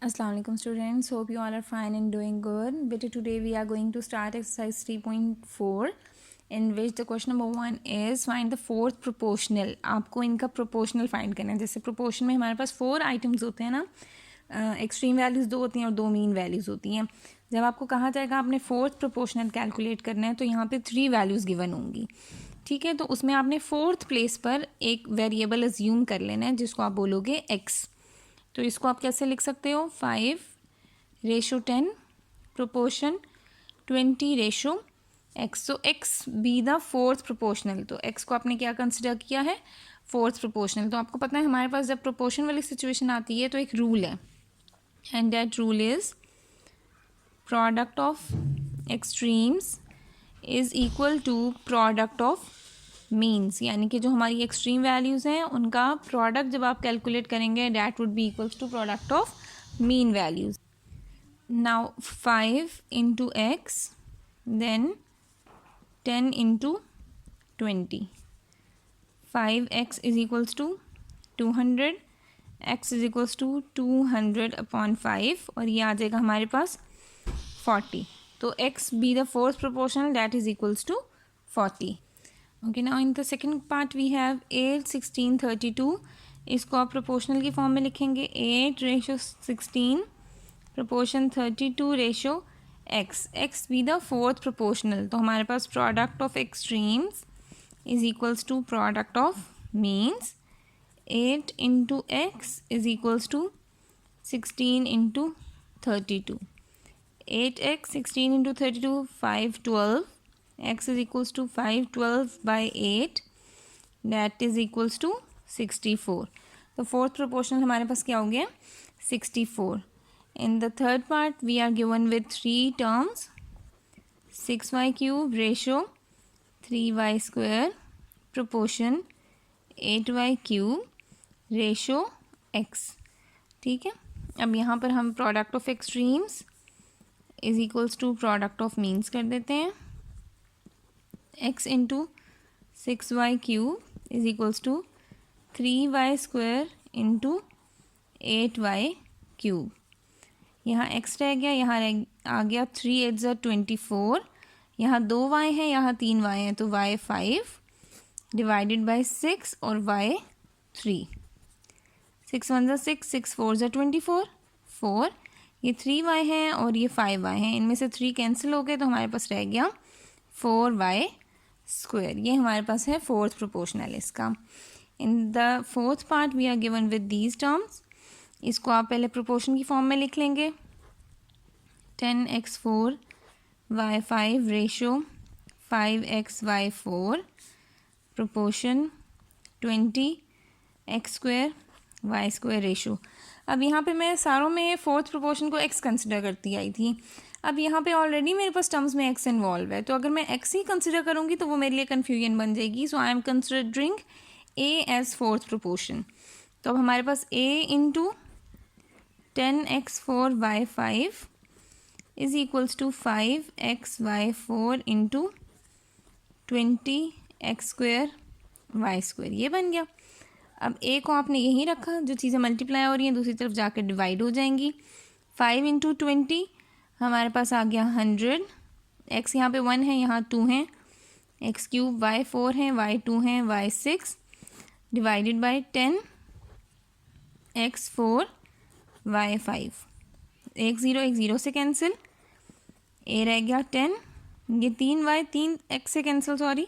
Assalamu alaikum students, hope you all are fine and doing good. Better today we are going to start exercise 3.4 in which the question number 1 is find the fourth proportional. आपको इनका proportional find करना है. जैसे proportion में हमारे पास 4 items होते हैं ना, एक्सट्रीम वैल्यूज़ 2 होती हैं और 2 मीन वैल्यूज़ होती हैं. जब आपको कहा जाएगा आपने फोर्थ प्रोपोर्शनल कैलकुलेट करना है तो यहाँ पे 3 वैल्यूज़ गिवन होंगी. ठीक है, तो उसमें आपने फोर्थ प्लेस पर एक वेरिएबल अज्यूम कर लेना है जिसको आप बोलोगे x. तो इसको आप कैसे लिख सकते हो 5:10 proportion 20:x. So x be the fourth proportional. तो x को आपने क्या कंसिडर किया है फोर्थ प्रोपोर्शनल. तो आपको पता है हमारे पास जब प्रोपोर्शन वाली सिचुएशन आती है तो एक रूल है and that rule is product of extremes is equal to product of means. यानी कि जो हमारी एक्सट्रीम वैल्यूज़ हैं उनका प्रोडक्ट जब आप कैलकुलेट करेंगे that would be equals to product of mean values. Now 5 into X then 10 into 20. 5x is equals to 200, x is equals to 200/5 और ये आ जाएगा हमारे पास 40. तो x be the fourth proportional that is equals to 40. Okay, now in the second part we have 8:16:32. इसको आप proportional की form में लिखेंगे 8:16 proportion 32:x. x be the fourth proportional. तो हमारे पास product of extremes is equals to product of means. 8 into x is equals to 16 into 32. 8x 16 into 32 512. x is equals to 512/8 that is equals to 64. तो fourth proportional हमारे पास क्या हो गया 64. In the third part we are given with 3 terms 6y cube ratio 3y square proportion 8y cube ratio x. ठीक है, अब यहाँ पर हम product of extremes is equals to product of means कर देते हैं. x into 6y cube is equals to 3y square into 8y cube. यहाँ x रह गया, यहाँ आ गया 3 8 ज़ा 24. यहाँ 2y है, यहाँ 3y है, तो y 5 डिवाइडेड बाई 6 और y 3. 6 1 ज़ा 6, 6 4 ज़ा 24 4. ये 3y है और ये 5y है, इनमें से 3 कैंसिल हो गए तो हमारे पास रह गया 4y स्क्वायर. ये हमारे पास है फोर्थ प्रोपोर्शनल इसका. In the fourth part we are given with these terms. इसको आप पहले प्रोपोर्शन की फॉर्म में लिख लेंगे 10x4 y5 ratio 5xy4 proportion 20x² y² ratio. अब यहाँ पे मैं सारों में फोर्थ प्रोपोर्शन को x कंसिडर करती आई थी. अब यहाँ पे ऑलरेडी मेरे पास टर्म्स में x इन्वॉल्व है, तो अगर मैं x ही कंसिडर करूँगी तो वो मेरे लिए कन्फ्यूजन बन जाएगी. So I am considering a as fourth proportion. तो अब हमारे पास a into 10x4 y5 is equals to 5xy4 into 20x² y². ये बन गया. अब a को आपने यहीं रखा, जो चीज़ें मल्टीप्लाई हो रही हैं दूसरी तरफ जाकर डिवाइड हो जाएंगी. 5 इंटू 20 हमारे पास आ गया 100. x यहाँ पे 1 है, यहाँ 2 हैं, x क्यूब y 4 है, y 2 है, y 6 divided by 10 x 4 y 5. एक ज़ीरो से कैंसिल, a रह गया 10. ये 3y 3x से कैंसिल, सॉरी,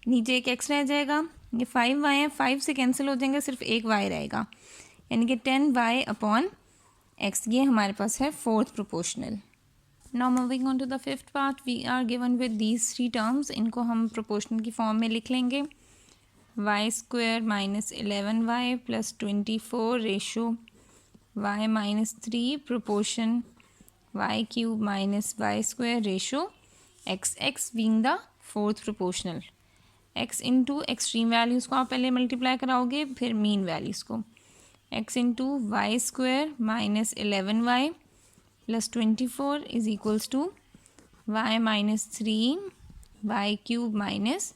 नीचे एक x रह जाएगा. ये 5y है, 5 से कैंसिल हो जाएंगे, सिर्फ एक y रहेगा, यानी कि 10y/x. ये हमारे पास है fourth proportional. Now moving on to the fifth part we are given with these 3 terms. इनको हम प्रोपोर्शनल की फॉर्म में लिख लेंगे y² minus 11y plus 24 ratio y minus 3 proportion y cube minus y² ratio x. x being the fourth proportional. x into extreme values को आप पहले multiply कराओगे, फिर मीन वैल्यूज़ को. x into y² minus 11y plus 24 is equals to y minus 3 y cube minus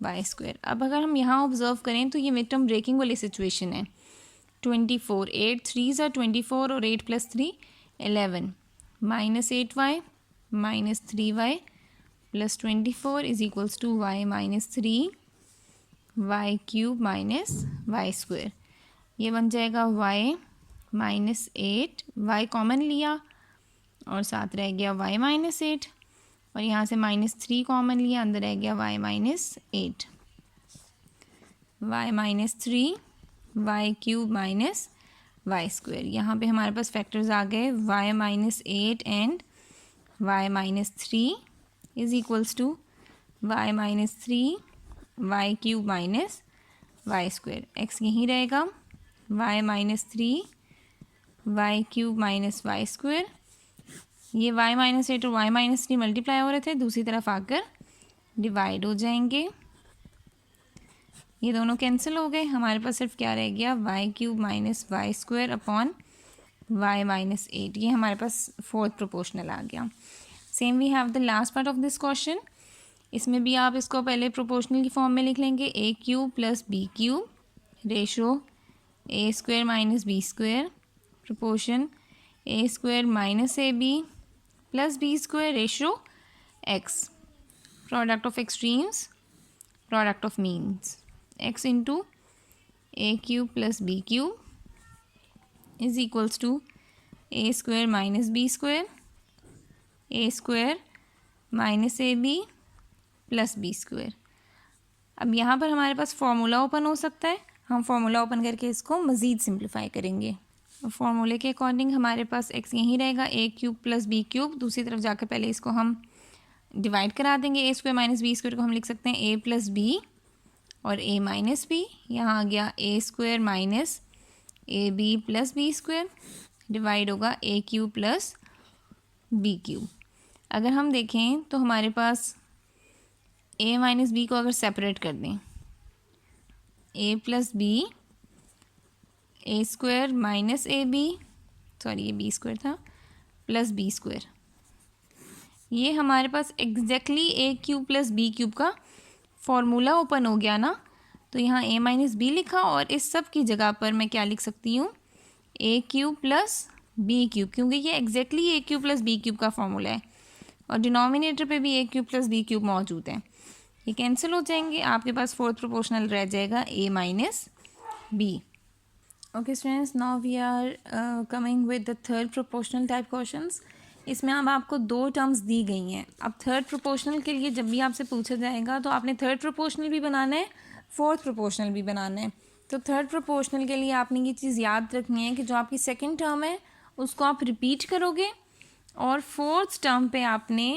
y². अब अगर हम यहाँ ऑब्जर्व करें तो ये मिड टर्म ब्रेकिंग वाली सिचुएशन है. 24, 8 3s are 24 और 8 + 3 11 minus 8y minus 3y plus 24 is equals to y minus 3 y cube minus y square. ये बन जाएगा y minus 8, y कॉमन लिया और साथ रह गया y minus 8 और यहाँ से -3 कॉमन लिया, अंदर रह गया y minus 8, y minus 3 y cube minus y square. यहाँ पे हमारे पास फैक्टर्स आ गए y minus 8 and y minus 3 is equals to y minus 3 y cube minus y square. x यहीं रहेगा, y minus 3 y cube minus y square. ये y minus 8 और y minus 3 multiply हो रहे थे, दूसरी तरफ आकर डिवाइड हो जाएंगे, ये दोनों कैंसिल हो गए, हमारे पास सिर्फ क्या रह गया y cube minus y square upon y minus 8. ये हमारे पास फोर्थ प्रोपोर्शनल आ गया. Same we have the last part of this question. इसमें भी आप इसको पहले प्रोपोर्शनल की फॉर्म में लिख लेंगे, a cube plus b cube ratio a square minus b square proportion a square minus ab plus b square ratio x. Product of extremes, product of means, x into a cube plus b cube is equals to a square minus b square a square minus ab plus b square. अब यहाँ पर हमारे पास formula open हो सकता है, हम formula open करके इसको मज़ीद सिंप्लीफाई करेंगे. फॉर्मूले के अकॉर्डिंग हमारे पास x यहीं रहेगा, a cube plus b cube, दूसरी तरफ जाकर पहले इसको हम डिवाइड करा देंगे, a square minus b square को हम लिख सकते हैं a प्लस बी और a माइनस बी. यहाँ आ गया a square minus A B plus B square divide होगा a cube plus b cube. अगर हम देखें तो हमारे पास a माइनस बी को अगर सेपरेट कर दें, a plus B, A square minus A B, sorry ये बी स्क्वायर था, प्लस बी स्क्वायर, ये हमारे पास exactly A cube plus B cube का फॉर्मूला ओपन हो गया ना. तो यहाँ a माइनस बी लिखा और इस सब की जगह पर मैं क्या लिख सकती हूँ, a cube plus B cube, क्योंकि ये exactly a cube plus B cube का फॉर्मूला है और डिनोमिनेटर पे भी a cube plus B cube मौजूद है. ये कैंसिल हो जाएंगे, आपके पास फोर्थ प्रोपोर्शनल रह जाएगा a minus B. Okay students, now we are coming with the third proportional type questions. इसमें अब आपको दो टर्म्स दी गई हैं. अब थर्ड प्रोपोर्शनल के लिए जब भी आपसे पूछा जाएगा तो आपने थर्ड प्रोपोर्शनल भी बनाना है, फोर्थ प्रोपोर्शनल भी बनाना है. तो थर्ड प्रोपोर्शनल के लिए आपने ये चीज़ याद रखनी है कि जो आपकी सेकंड टर्म है उसको आप रिपीट करोगे और फोर्थ टर्म पे आपने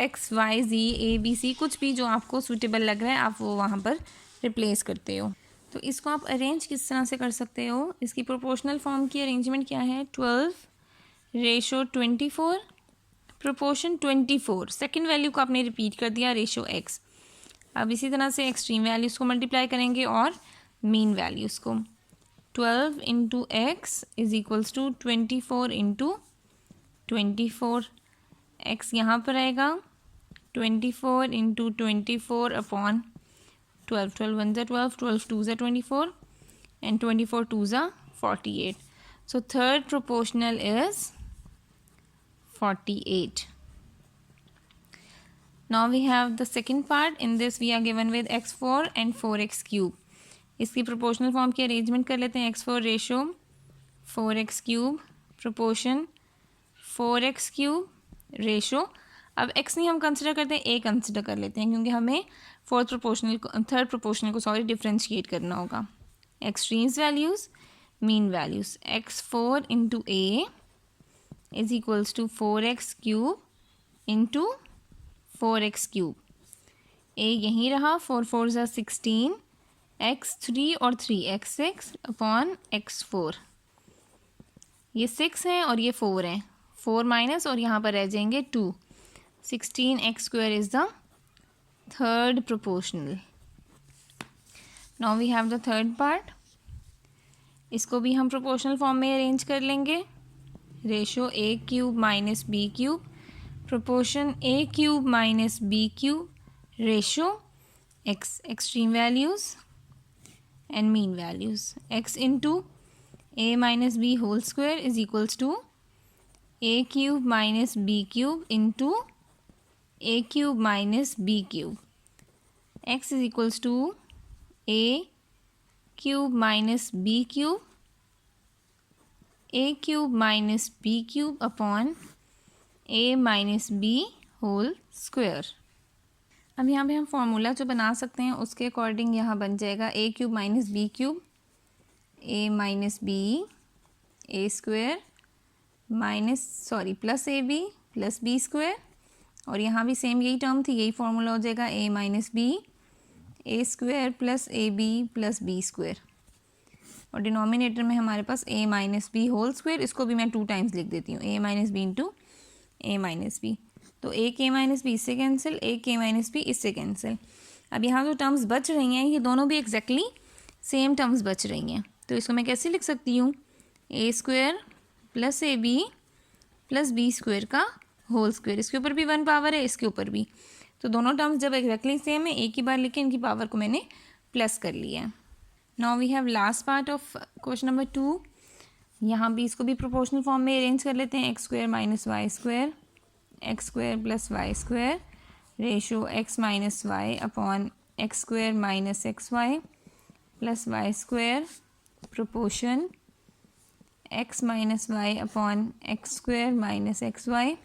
X Y Z A B C कुछ भी जो आपको सूटेबल लग रहा है आप वो वहाँ पर रिप्लेस करते हो. तो इसको आप अरेंज किस तरह से कर सकते हो, इसकी प्रोपोर्शनल फॉर्म की अरेंजमेंट क्या है, 12 रेशो 24 प्रोपोर्शन 24, सेकेंड वैल्यू को आपने रिपीट कर दिया रेशो x. अब इसी तरह से एक्सट्रीम वैल्यूज़ को मल्टीप्लाई करेंगे और मीन वैल्यूज़ को. 12 into x is equals to 24 into 24, x यहाँ पर आएगा 24 इंटू 24 अपॉन 12, 12 1 ज़ा 12, 12 2 ज़ा 24 and 24 2 ज़ा 48. So third proportional is 48. Now we have the second part. In this we are given with x4 and 4x cube. इसकी proportional form की arrangement कर लेते हैं. x4 ratio 4x cube proportion 4x cube ratio, अब x नहीं हम consider करते हैं, a कंसिडर कर लेते हैं क्योंकि हमें थर्ड प्रोपोर्शनल को डिफ्रेंशिएट करना होगा. Extremes values, mean values, x4 into a is equals to 4x cube into 4x cube. a यहीं रहा, 4 4 ज़ा 16, x3 और 3 x6 अपॉन x4. ये 6 है और ये 4 है, 4 माइनस और यहाँ पर रह जाएंगे 2. 16x square is the third proportional. Now we have the third part. इसको भी हम प्रोपोर्शनल फॉर्म में अरेंज कर लेंगे. Ratio a cube minus b cube proportion a cube minus b cube ratio x, extreme values and mean values, x into a minus B whole square is equals to a cube minus B cube into a cube minus B cube. x is equals to a cube minus B cube a cube minus B cube upon a minus B whole square. अब यहाँ पे हम formula जो बना सकते हैं उसके according यहाँ बन जाएगा a cube minus B cube a minus B A square plus A B plus B square. और यहाँ भी सेम यही टर्म थी, यही फार्मूला हो जाएगा a minus B A square plus A B plus B square. और डिनोमिनेटर में हमारे पास a minus B whole square, इसको भी मैं 2 टाइम्स लिख देती हूँ, a minus B into A minus B. तो a के माइनस बी इससे कैंसिल, a के माइनस बी इससे कैंसिल. अब यहाँ जो टर्म्स बच रही हैं ये दोनों भी एग्जैक्टली सेम टर्म्स बच रही हैं. तो इसको मैं कैसे लिख सकती हूँ, a square plus A B plus B square का होल स्क्वायर. इसके ऊपर भी 1 पावर है, इसके ऊपर भी. तो दोनों टर्म्स जब एग्जैक्टली सेम है एक ही बार लिखे, इनकी पावर को मैंने प्लस कर लिया है. Now we have last part of question number 2. यहाँ भी इसको भी प्रोपोर्शनल फॉर्म में अरेंज कर लेते हैं. X square minus Y square X square plus Y square ratio X minus Y upon x square minus x Y plus Y square proportion X minus Y upon x square minus x Y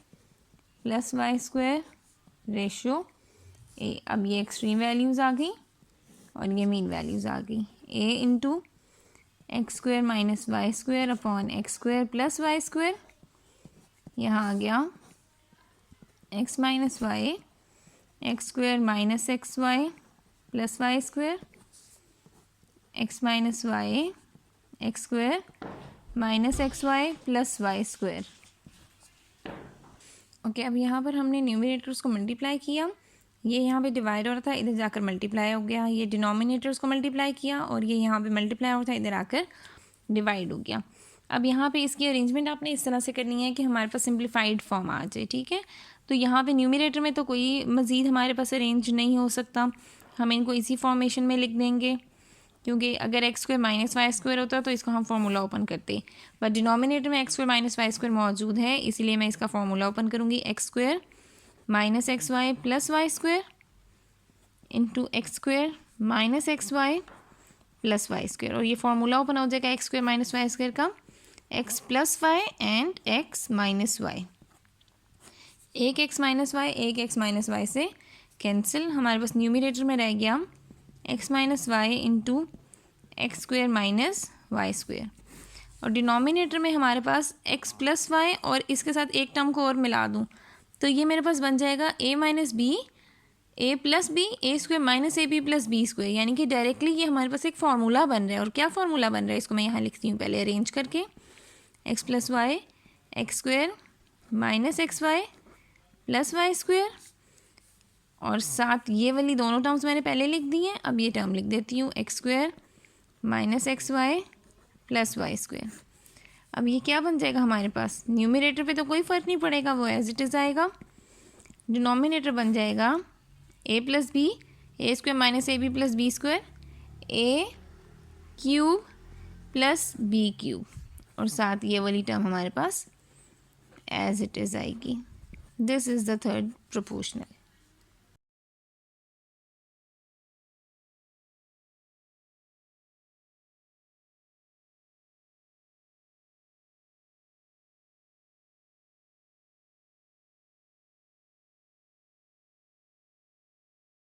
plus Y square ratio A. अब ये extreme values आ गई और ये mean values आ गई. A into x square minus Y square upon x square plus Y square. यहाँ आ गया x minus y x square minus x Y plus Y square x minus y x square minus x Y plus Y square. Okay, अब यहाँ पर हमने numerators को multiply किया, ये यहाँ पे डिवाइड हो रहा था, इधर जाकर मल्टीप्लाई हो गया. ये डिनोमिनेटर्स को मल्टीप्लाई किया और ये यहाँ पे मल्टीप्लाई हो रहा था, इधर आकर डिवाइड हो गया. अब यहाँ पे इसकी अरेंजमेंट आपने इस तरह से करनी है कि हमारे पास सिंप्लीफाइड फॉर्म आ जाए. ठीक है, तो यहाँ पे न्यूमरेटर में तो कोई मज़ीद हमारे पास अरेंज नहीं हो सकता, हम इनको इसी फॉर्मेशन में लिख देंगे. क्योंकि अगर x square minus Y square होता तो इसको हम फार्मूला ओपन करते, बट डिनोमिनेटर में x square minus Y square मौजूद है, इसीलिए मैं इसका फार्मूला ओपन करूँगी. X square minus x Y plus Y square into x square minus x Y plus Y square. और ये फार्मूला ओपन हो जाएगा x square minus Y square का, x plus y and x minus Y. एक X minus Y एक X minus Y से cancel. हमारे पास न्यूमरेटर में रह गया x minus Y into x square minus Y square. और डिनोमिनेटर में हमारे पास एक्स प्लस वाई और इसके साथ एक टर्म को और मिला दूँ तो ये मेरे पास बन जाएगा a minus B a plus B A square minus A B plus B square. यानी कि डायरेक्टली ये हमारे पास एक फार्मूला बन रहा है. और क्या फार्मूला बन रहा है इसको मैं यहाँ लिखती हूँ पहले अरेंज करके. X plus Y x square minus x Y plus Y square और साथ ये वाली दोनों टर्म्स मैंने पहले लिख दी हैं. अब ये टर्म लिख देती हूँ X square minus x Y plus Y square. अब ये क्या बन जाएगा हमारे पास, न्यूमरेटर पे तो कोई फ़र्क नहीं पड़ेगा, वो एज इट इज़ आएगा. डिनोमिनेटर बन जाएगा a plus B A square minus A B plus B square a cube plus B cube और साथ ये वाली टर्म हमारे पास एज इट इज़ आएगी. This is the third proportional.